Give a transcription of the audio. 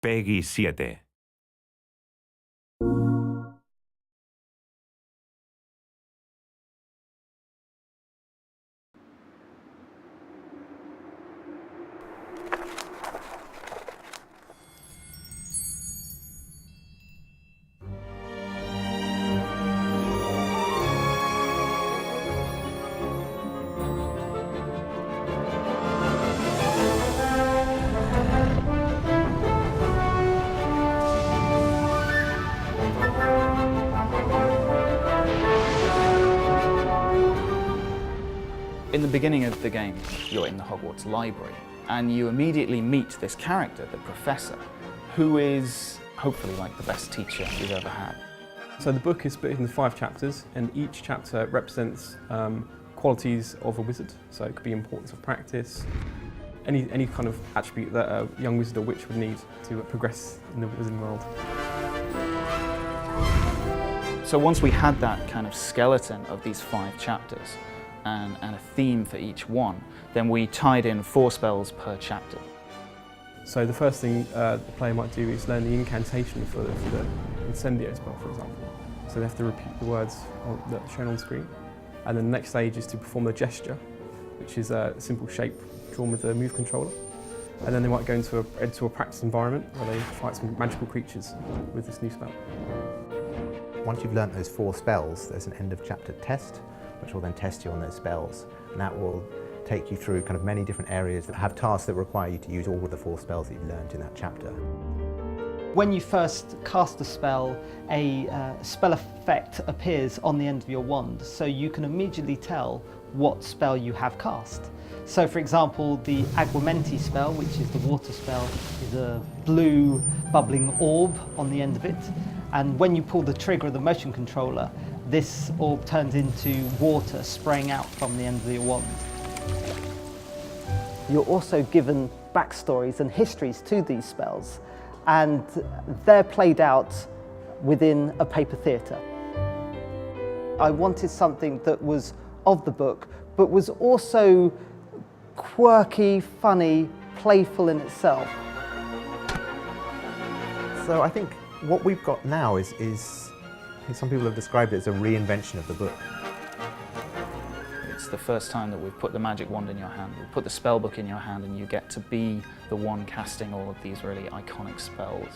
Peggy 7. In the beginning of the game, you're in the Hogwarts library, and you immediately meet this character, the Professor, who is hopefully like the best teacher you've ever had. So the book is split into 5 chapters, and each chapter represents qualities of a wizard. So it could be importance of practice, any kind of attribute that a young wizard or witch would need to progress in the wizarding world. So once we had that kind of skeleton of these 5 chapters, and a theme for each one, then we tied in 4 spells per chapter. So the first thing the player might do is learn the incantation for the incendio spell, for example. So they have to repeat the words that are shown on screen. And then the next stage is to perform the gesture, which is a simple shape drawn with the move controller. And then they might go into a practice environment where they fight some magical creatures with this new spell. Once you've learnt those 4 spells, there's an end of chapter test, which will then test you on those spells. And that will take you through kind of many different areas that have tasks that require you to use all of the 4 spells that you've learned in that chapter. When you first cast a spell, a spell effect appears on the end of your wand, so you can immediately tell what spell you have cast. So for example, the Aguamenti spell, which is the water spell, is a blue bubbling orb on the end of it. And when you pull the trigger of the motion controller, this orb turns into water spraying out from the end of your wand. You're also given backstories and histories to these spells, and they're played out within a paper theatre. I wanted something that was of the book, but was also quirky, funny, playful in itself. So I think what we've got now is some people have described it as a reinvention of the book. It's the first time that we've put the magic wand in your hand, we've put the spell book in your hand, and you get to be the one casting all of these really iconic spells.